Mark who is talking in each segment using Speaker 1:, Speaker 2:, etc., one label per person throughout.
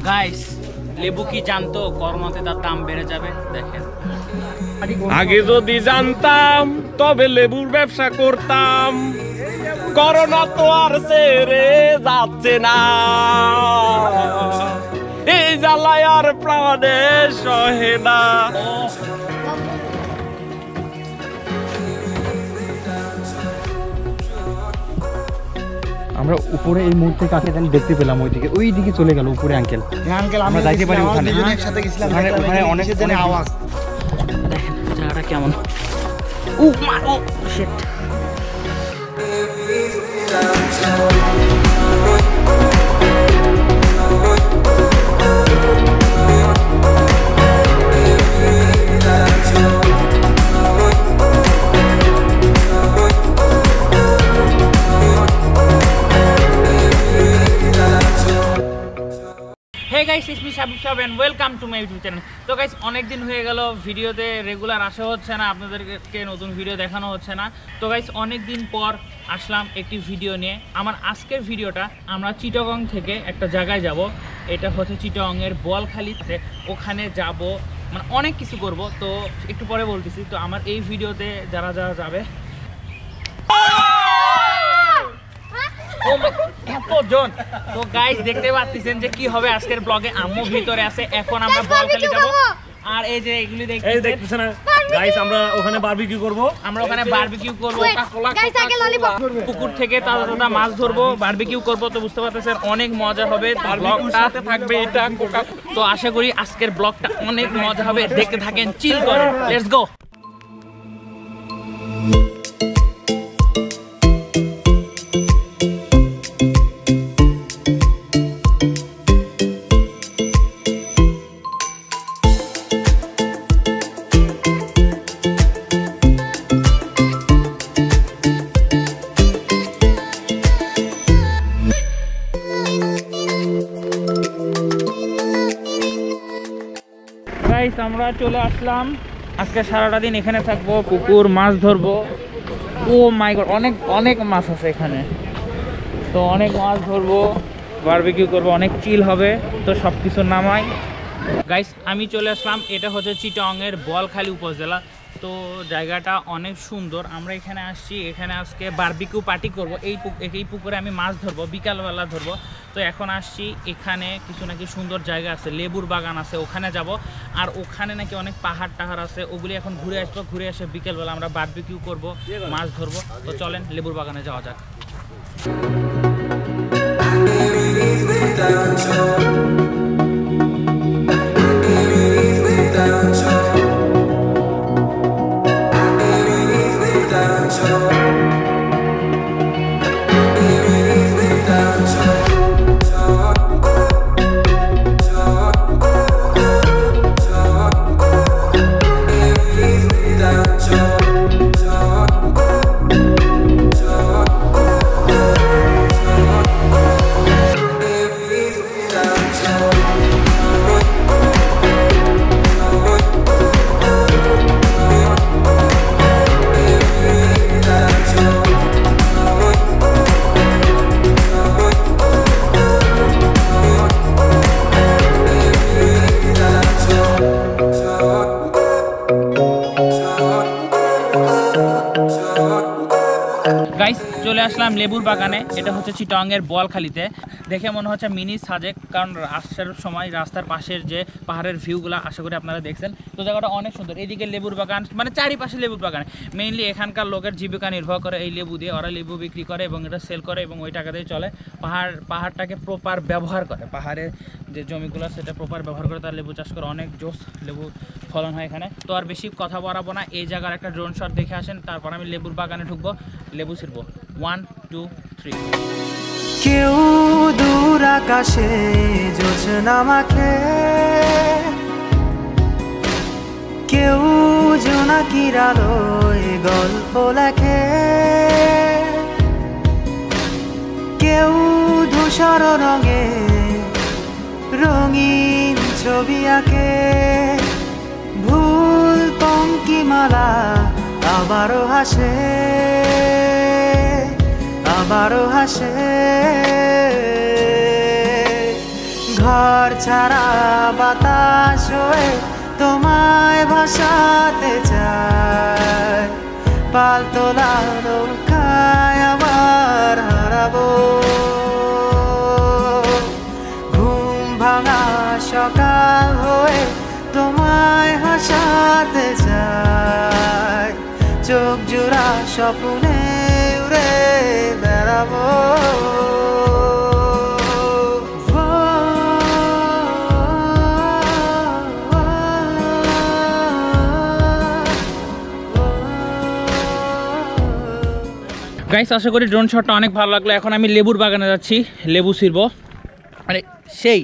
Speaker 1: Guys লেবু কি জানতো করোনাতে তার দাম বেড়ে যাবে? দেখেন,
Speaker 2: আগে যদি জানতাম তবে লেবুর ব্যবসা করতাম। করোনা তো আর ছেড়ে যাচ্ছে না, এই জ্বালায় আর প্রাণে সহে না।
Speaker 3: আমরা উপরে এই মুহূর্তে কাকে জানি দেখতে পেলাম, ওই দিকে চলে গেল উপরে আঙ্কেল।
Speaker 4: আঙ্কেল
Speaker 3: আমরা যাইতে পারি ওখানে,
Speaker 4: একসাথে গেছিলাম,
Speaker 3: ওখানে অনেক
Speaker 4: আওয়াজ।
Speaker 1: দেখেন জায়গাটা কেমন। ও মা, ও sheet. Hey guys, it's me Shabib Shab and welcome to my YouTube channel. তো গাইস অনেক দিন হয়ে গেল ভিডিওতে রেগুলার আসা হচ্ছে না, আপনাদেরকে নতুন ভিডিও দেখানো হচ্ছে না। তো গাইস অনেক দিন পর আসলাম একটি ভিডিও নিয়ে। আমার আজকের ভিডিওটা আমরা চিটাগং থেকে একটা জায়গায় যাব, এটা হচ্ছে চিটাগংয়ের বোয়ালখালীতে। ওখানে যাব, মানে অনেক কিছু করব, তো একটু পরে বলতেছি। তো আমার এই ভিডিওতে যারা যারা যাবে এতজন, তো গাইস দেখতে পাচ্ছেন যে কি হবে আজকের ব্লগে। আম্মু ভিতরে আছে, এখন আমরা বোয়ালখালী যাব। আর এই যে এগুলি দেখতেছেন
Speaker 2: গাইস, আমরা ওখানে বারবিকিউ করব।
Speaker 1: পুকুর থেকে তাজা তাজা মাছ ধরবো, বারবিকিউ করব। তো বুঝতে পারতেছেন অনেক মজা হবে। ব্লগটা থাকবে এটা কোকা। তো আশা করি আজকের ব্লগটা অনেক মজা হবে, দেখতে থাকেন, চিল করেন। Let's go. আমরা চলে আসলাম, আজকে সারাটা দিন এখানে থাকবো, পুকুর মাছ ধরবো। ও মাই গড, অনেক অনেক মাছ আছে এখানে। তো অনেক মাছ ধরবো, বারবিকিউ করবো, অনেক চিল হবে। তো সব কিছু নামাই। গাইস আমি চলে আসলাম, এটা হচ্ছে চিটাগংয়ের বোয়ালখালী উপজেলা। তো জায়গাটা অনেক সুন্দর। আমরা এখানে আসছি, এখানে আজকে বারবিকিউ পার্টি করব। এই পুকুরে আমি মাছ ধরবো, বিকালবেলা ধরবো। তো এখন আসছি, এখানে কিছু নাকি সুন্দর জায়গা আছে, লেবুর বাগান আছে, ওখানে যাব। আর ওখানে নাকি অনেক পাহাড় টাহাড় আছে, ওগুলি এখন ঘুরে আসবো। ঘুরে এসে বিকেলবেলা আমরা বারবিকিউ করব, মাছ ধরবো। তো চলেন লেবুর বাগানে যাওয়া যাক। গাইস চলে আসলাম লেবুর বাগানে, এটা হচ্ছে চিটাগংয়ের বোয়ালখালীতে। দেখে মনে হচ্ছে মিনি সাজেক, কারণ রাস্তার সময় রাস্তার পাশের যে পাহাড়ের ভিউগুলো আশা করি আপনারা দেখছেন। তো জায়গাটা অনেক সুন্দর। এইদিকে লেবুর বাগান, মানে চারিপাশে লেবুর বাগান। মেইনলি এখানকার লোকের জীবিকা নির্ভর করে এই লেবু দিয়ে। ওরা লেবু বিক্রি করে এবং এটা সেল করে এবং ওই টাকা দিয়ে চলে। পাহাড়টাকে প্রপার ব্যবহার করে, পাহাড়ের যে জমিগুলো সেটা প্রপার ব্যবহার করে তার লেবু চাষ করে। অনেক জোস লেবু ফলন হয় এখানে। তো আর বেশি কথা বাড়াবো না, এই জায়গার একটা ড্রোন শট দেখে আসেন, তারপর আমি লেবুর বাগানে ঢুকবো, লেবু ছিড়বো। 1 2 3।
Speaker 5: কেউ দূর আকাশে জোছনা মাখে, কেউ জোনাকির আলোয় গল্প লেখে, কেউ ধূসর রঙে রঙিন ছবি আঁকে। ভুল পঙ্কিমালা আবারও হাসে, আবারও হাসে। ঘর ছাড়া বাতাস হয়ে তোমায় ভাসাতে চায়, পালতোলা নৌকায় আবার হারাবো। ঘুম ভাঙা সকাল হয়ে তোমায় হাসাতে চায়, চোখ জোড়া স্বপ্নে উড়ে বেড়াবো।
Speaker 1: গাইস আশা করি ড্রোন শটটা অনেক ভালো লাগলো। এখন আমি লেবুর বাগানে যাচ্ছি, লেবু ছিড়বো। মানে সেই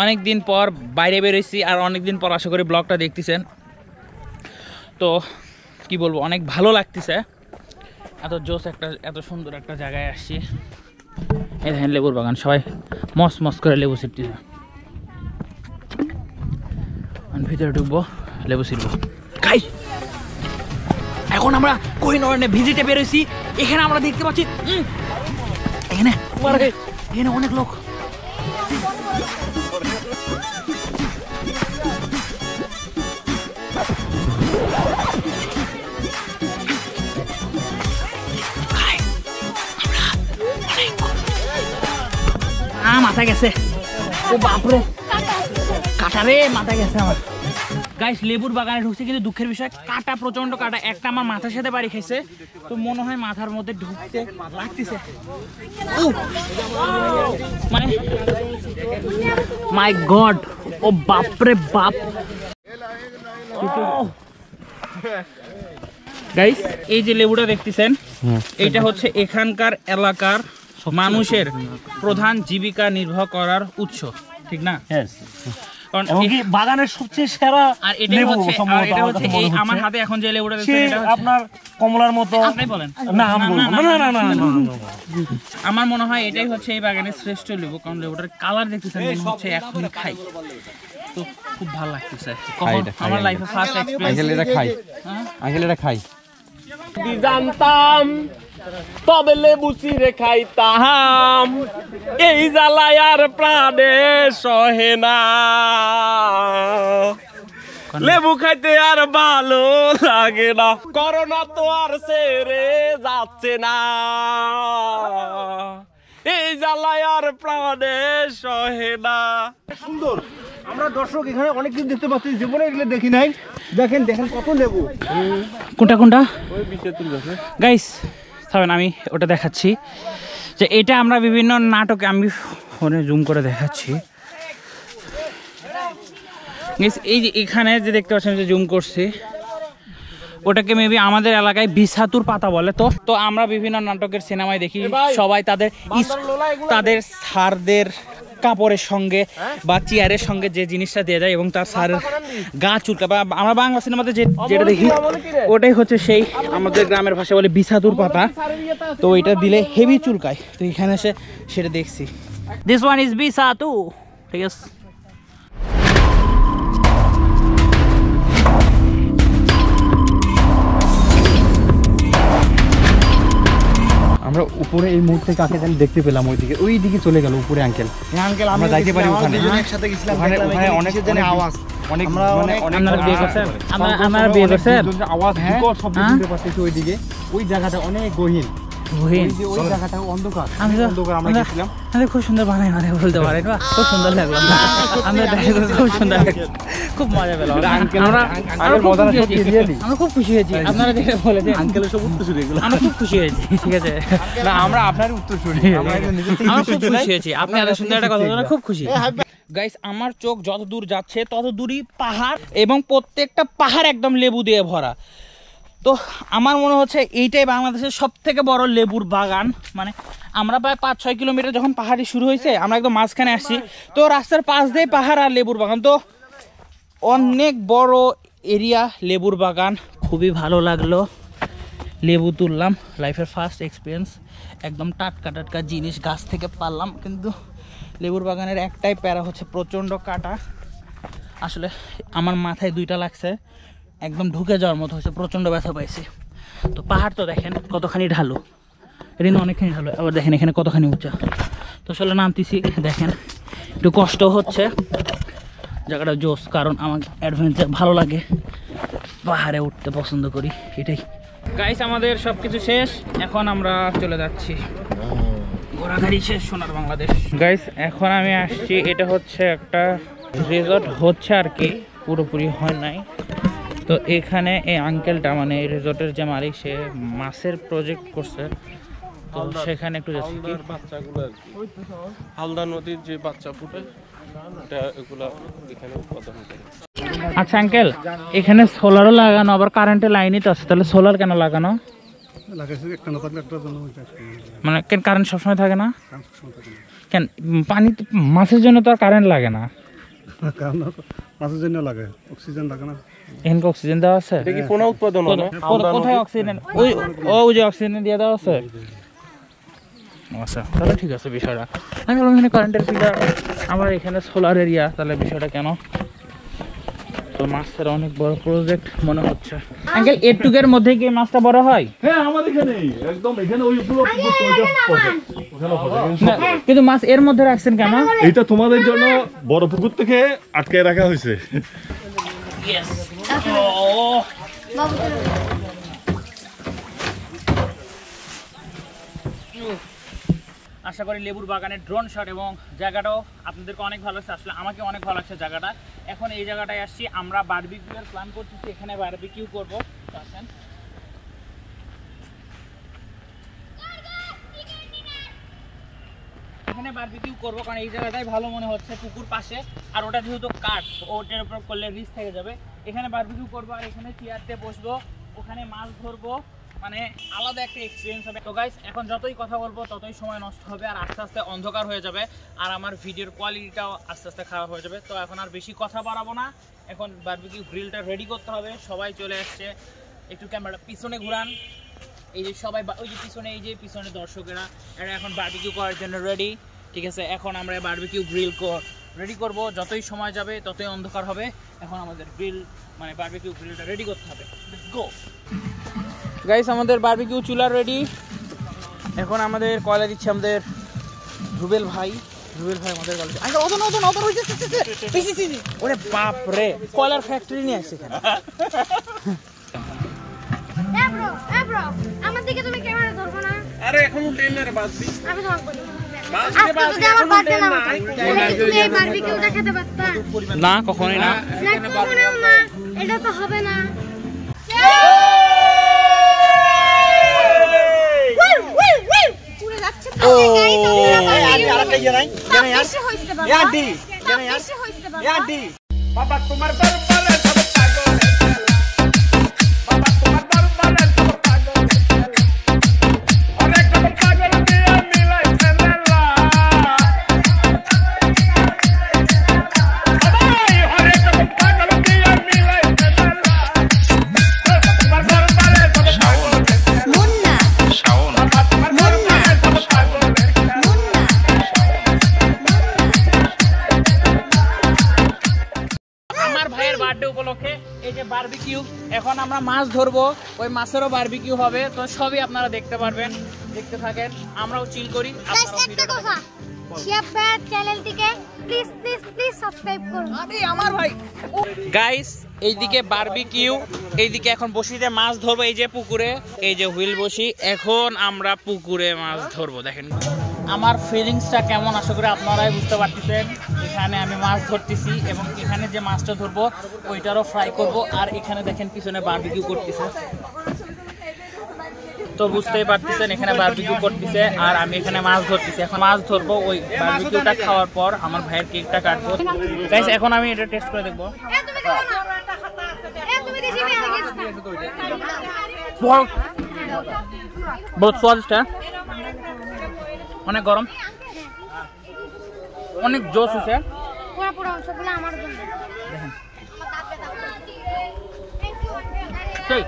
Speaker 1: অনেক দিন পর বাইরে বেরোইছি, আর অনেক দিন পর আশা করি ব্লগটা দেখতেছেন। তো কি বলবো, অনেক ভালো লাগতেছে, এত জোস একটা এত সুন্দর একটা জায়গায় আসছি। এই দেখেন লেবুর বাগান, সবাই মস মস করে লেবু ছিটতেছে। ভিতরে ঢুকবো, লেবু ছিড়বো। গাইস এখন আমরা কোহিনুরে ভিজিটে বেরোইছি। এখানে আমরা দেখতে পাচ্ছি এখানে এখানে অনেক লোক। মাথা গেছে, ও বাপরে কাটা রে, মাথা গেছে আমার। গাইস লেবুর বাগানে ঢুকছে, কিন্তু দুঃখের বিষয় কাটা, প্রচন্ড কাটা। একটা আমার মাথার সাথে বাড়ি খাইছে, তো মনে হয় মাথার মধ্যে ঢুকতে লাগতেছে। মানে মাই গড, ও বাপরে বাপ। গাইস এই যে লেবুটা দেখতেছেন, এইটা হচ্ছে এখানকার এলাকার মানুষের প্রধান জীবিকা নির্বাহ করার উৎস, ঠিক না? কারণ
Speaker 2: বাগানের সবচেয়ে সেরা।
Speaker 1: আর এটাই হচ্ছে এই আমার হাতে এখন যে লেবুটা দেখছেন, এটা
Speaker 2: আপনার কমলার মতো।
Speaker 1: আপনি বলেন
Speaker 2: না,
Speaker 1: আমার মনে হয় এটাই হচ্ছে এই বাগানের শ্রেষ্ঠ লেবু, কারণ লেবুটার কালার দেখতেছেন হচ্ছে এখনই খাই, তো খুব ভালো লাগতেছে। আমার লাইফে ফার্স্ট এক্সপেরিয়েন্স।
Speaker 3: আঙ্কেল এটা খাই
Speaker 2: জানতাম তবে লেবু চিরে খাইতাম, এই জ্বালায় আর প্রাণে সহে না। লেবু খাইতে আর ভালো লাগে না, করোনা তো আর ছেড়ে যাচ্ছে না, এই জ্বালায় আর প্রাণে সহে না।
Speaker 3: সুন্দর। আমরা দর্শক এখানে অনেক কিছু দেখতে পাচ্ছি, জীবনে এগুলো দেখি নাই। দেখেন দেখেন কত লেবু।
Speaker 1: কোনটা কোনটা গাইস থামেন, আমি ওটা দেখাচ্ছি। যে এটা আমরা বিভিন্ন নাটকে, আমি ফোনে জুম করে দেখাচ্ছি। এই যে এখানে যে দেখতে পাচ্ছেন, যে জুম করছি, ওটাকে মেবি আমাদের এলাকায় বিছাতুর পাতা বলে। তো আমরা বিভিন্ন নাটকের সিনেমায় দেখি সবাই তাদের স্যারদের কাপড়ের সঙ্গে বা চেয়ারের সঙ্গে যে জিনিসটা দিয়ে যায় এবং তার স্যারের গা চুলকা, বা আমরা বাংলা সিনেমাতে যেটা দেখি ওটাই হচ্ছে সেই আমাদের গ্রামের ভাষায় বলে বিছাতুর পাতা। তো এটা দিলে হেভি চুলকায়, তো এখানে এসে সেটা দেখছি। দিস ওয়ান ইজ বিছাতু, ঠিক আছে।
Speaker 3: আমরা উপরে এই মুহূর্তে কাকে জানি দেখতে পেলাম, ওই দিকে চলে গেল উপরে আঙ্কেল। আঙ্কেল আমরা যাইতে পারি ওখানে? একসাথে গেছিলাম, ওখানে অনেক জনের আওয়াজ, অনেক
Speaker 1: আপনারা বিয়ে করছেন? আপনারা বিয়ে করছেন?
Speaker 3: আওয়াজ বিকট শব্দ শুনতে পাচ্ছি ওইদিকে। ওই জায়গাটা অনেক গহীন, ওই জায়গাটা অন্ধকার। আমরা গেছিলাম,
Speaker 1: খুব সুন্দর বানাই মানে বলতে পারেন, খুব সুন্দর লাগলো। আমরা খুব সুন্দর, খুব মজা পেলাম। আমরা খুব খুশি হয়েছি। আপনারা যেটা বলেছেন আঙ্কেলের সব উত্তরসূরি, এগুলো আমরা খুব খুশি হয়েছি। ঠিক আছে,
Speaker 3: না আমরা আপনার উত্তরসূরি, আমরা
Speaker 1: খুব খুশি হয়েছি। আপনি এত সুন্দর একটা কথা বলে খুব খুশি। গাইস আমার চোখ যত দূর যাচ্ছে তত দূরই পাহাড়, এবং প্রত্যেকটা পাহাড় একদম লেবু দিয়ে ভরা। তো আমার মনে হচ্ছে এইটাই বাংলাদেশের সব থেকে বড় লেবুর বাগান। মানে আমরা প্রায় 5-6 কিলোমিটার যখন পাহাড়ি শুরু হয়েছে, আমরা একদম মাঝখানে আসছি, তো রাস্তার পাশ দিয়ে পাহাড় আর লেবুর বাগান, তো অনেক বড় এরিয়া লেবুর বাগান। খুবই ভালো লাগলো, লেবু তুললাম, লাইফের ফার্স্ট এক্সপিরিয়েন্স। একদম টাটকা টাটকা জিনিস গাছ থেকে পারলাম, কিন্তু লেবুর বাগানের একটাই প্যারা হচ্ছে প্রচণ্ড কাটা। আসলে আমার মাথায় 2টা লাগছে, একদম ঢুকে যাওয়ার মতো হয়েছে, প্রচণ্ড ব্যথা পাইছে। তো পাহাড় তো দেখেন কতখানি ঢালু, এটা অনেকখানি ঢালু, আবার দেখেন এখানে কতখানি উঁচা। তো চলো নামতেছি, দেখেন একটু কষ্ট হচ্ছে, জায়গাটা জোস, কারণ আমার অ্যাডভেঞ্চার ভালো লাগে, পাহাড়ে উঠতে পছন্দ করি, এটাই। গাইস আমাদের সব কিছু শেষ, এখন আমরা চলে যাচ্ছি, ঘোরাঘুরি শেষ সোনার বাংলাদেশ। গাইস এখন আমি আসছি, এটা হচ্ছে একটা রিসর্ট হচ্ছে আর কি, পুরোপুরি হয় নাই। তো এখানে এই আঙ্কেলটা মানে এই রিসর্টের যে মালিক, সে মাছের প্রজেক্ট করছে, তো সেখানে একটু যাচ্ছি। কি
Speaker 2: বাচ্চাগুলো আর কি হালদা নদীর যে বাচ্চা ফুটে এগুলা এখানে উৎপাদন করে।
Speaker 1: আচ্ছা আঙ্কেল, এখানে সোলারও লাগানো, আবার কারেন্টের লাইনই তো আছে, তাহলে সোলার কেন লাগানো? মানে কেন কারেন্ট সবসময় থাকে না কেন? পানি মাছের জন্য তো আর কারেন্ট লাগে না,
Speaker 3: মাছের জন্য লাগে, অক্সিজেন লাগে না।
Speaker 1: এখানে অক্সিজেন দেওয়া আছে?
Speaker 2: এটা কি পুনঃ উৎপাদন হয় না?
Speaker 1: কোথায় অক্সিজেন? ওই যে অক্সিজেন দিয়ে দেওয়া আছে। আচ্ছা তাহলে ঠিক আছে বিষয়টা। আমি বললাম এখানে কারেন্টের পিলার, আমার এখানে সোলার এরিয়া, তাহলে বিষয়টা কেন? তো মাছের অনেক বড় প্রজেক্ট মনে হচ্ছে। আঙ্কেল এটুকের মধ্যে কি মাছটা বড় হয়?
Speaker 4: হ্যাঁ আমাদের এখানে একদম এখানে ওই পুরো
Speaker 1: কিন্তু মাছ এর মধ্যে রাখছেন কেন?
Speaker 4: এটা তোমাদের জন্য বড় পুকুর থেকে আটকে রাখা হয়েছে।
Speaker 1: আশা করি লেবুর বাগানের ড্রোন শট এবং জায়গাটাও আপনাদেরকে অনেক ভালো লাগছে, আসলে আমাকে অনেক ভালো লাগছে জায়গাটা। এখন এই জায়গাটায় আসছি, আমরা বারবিকিউর প্ল্যান করতেছি, এখানে বারবিকিউ করবো। আসেন, এখানে বারবিকিউ করবো, কারণ এই জায়গাটাই ভালো মনে হচ্ছে, পুকুর পাশে, আর ওটা যেহেতু কাঠ, ওটার উপর করলে রিস্ক থেকে যাবে। এখানে বারবিকিউ করবো, আর এখানে চেয়ার দিয়ে বসবো, ওখানে মাছ ধরবো, মানে আলাদা একটা এক্সপিরিয়েন্স হবে। তো গাইস এখন যতই কথা বলবো ততই সময় নষ্ট হবে, আর আস্তে আস্তে অন্ধকার হয়ে যাবে, আর আমার ভিডিওর কোয়ালিটিটাও আস্তে আস্তে খারাপ হয়ে যাবে। তো এখন আর বেশি কথা বাড়াবো না, এখন বারবিকিউ গ্রিলটা রেডি করতে হবে। সবাই চলে আসছে, একটু ক্যামেরাটা পিছনে ঘুরান। এই যে সবাই ওই যে পিছনে, এই যে পিছনে দর্শকেরা, এরা এখন বারবিকিউ করার জন্য রেডি। ঠিক আছে, এখন আমরা বারবিকিউ গ্রিল রেডি করব। যতই সময় যাবে ততই অন্ধকার হবে। এখন আমাদের গ্রিল মানে বারবিকিউ গ্রিলটা রেডি করতে হবে। লেটস গো গাইস, আমাদের বারবিকিউ চুলা রেডি। এখন আমাদের কয়লা দিচ্ছে আমাদের রুবেল ভাই। আমাদের ওরে বাপ রে, কয়লার ফ্যাক্টরি নিয়ে আসছে এখানে।
Speaker 6: আমার দিকে তুমি ক্যামেরা ধরবো না?
Speaker 2: আরে এখন ট্রেন না রে, বাস দি
Speaker 6: আমি তোমাকে বলি
Speaker 2: বাস
Speaker 6: যদি আমার বার্থডে না হতো তাহলে তুমি এই বারবিকিউ দেখাতে পারতা?
Speaker 1: না, কখনোই না।
Speaker 6: কখনোই না, এটা তো হবে না। পুরো যাচ্ছে তো গাইস, আরেকটা ইয়ে নাই জানা यार হইছে বাবা, আন্টি জানা यार হইছে বাবা,
Speaker 2: আন্টি বাবা তোমার দরবারে সব পাগল বাবা, তোমার দরবারে সব পাগল অনেক সব পাগল দিয়ে মিলাই ফেলা অনেক সব পাগল দিয়ে মিলাই ফেলা তোমার দরবারে সব পাগল মুন্না শাওন বাবা, তোমার দরবারে সব পাগল মুন্না।
Speaker 1: আমার ভাইয়ের বার্থডে উপলক্ষে এই যে বারবিকিউ, এখন আমরা মাছ ধরবো, ওই মাছেরও বারবিকিউ হবে। তো সবই আপনারা দেখতে পারবেন, দেখতে থাকেন, আমরাও চিল করি।
Speaker 6: গাইস একটা কথা, শিয়াব ভাই চ্যানেলটিকে প্লিজ প্লিজ প্লিজ সাবস্ক্রাইব করুন।
Speaker 1: আমার ভাই গাইস, এইদিকে বারবিকিউ, এইদিকে এখন বসিতে মাছ ধরবো। এই যে পুকুরে, এই যে হুইল বসি, এখন আমরা পুকুরে মাছ ধরবো। দেখেন আমার ফিলিংসটা কেমন, আশা করি আপনারাই বুঝতে পারতেছেন। এখানে আমি মাছ ধরতেছি এবং এখানে যে মাছটা ধরবো ওইটারও ফ্রাই করব, আর এখানে দেখেন পিছনে বারবিকিউ করতেছে। তো বুঝতেই পারতেছেন এখানে বারবিকিউ করতেছে, আর আমি এখানে মাছ ধরতেছি। এখন মাছ ধরবো, ওই বারবিকিউটা খাওয়ার পর আমার ভাইয়ের কেকটা কাটবো। গাইস এখন আমি এটা টেস্ট করে দেখবো।
Speaker 6: তুমি খাও না, তুমি দিছি আমি আগে
Speaker 1: বহুত स्वादिष्ट है, অনেক গরম, অনেক জোশ হচ্ছে।
Speaker 6: পুরো পুরো অংশগুলো আমার জন্য
Speaker 1: দেখেন
Speaker 6: সেই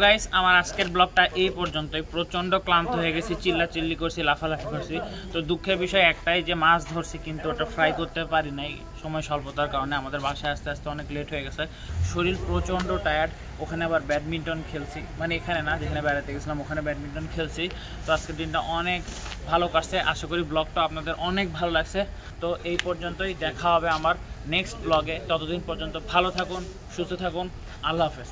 Speaker 1: গাইস আমার আজকের ব্লগটা এই পর্যন্তই। প্রচণ্ড ক্লান্ত হয়ে গেছি, চিল্লাচিল্লি করছি, লাফালাফি করছি। তো দুঃখের বিষয় একটাই যে মাছ ধরছি কিন্তু ওটা ফ্রাই করতে পারি নাই সময় স্বল্পতার কারণে। আমাদের বাসায় আসতে আসতে অনেক লেট হয়ে গেছে, শরীর প্রচণ্ড টায়ার্ড। ওখানে আবার ব্যাডমিন্টন খেলছি, মানে এখানে না, যেখানে বেড়াতে গেছিলাম ওখানে ব্যাডমিন্টন খেলছি। তো আজকের দিনটা অনেক ভালো কাটছে, আশা করি ব্লগটা আপনাদের অনেক ভালো লাগছে। তো এই পর্যন্তই, দেখা হবে আমার নেক্সট ব্লগে। ততদিন পর্যন্ত ভালো থাকুন, সুস্থ থাকুন, আল্লাহ হাফেজ।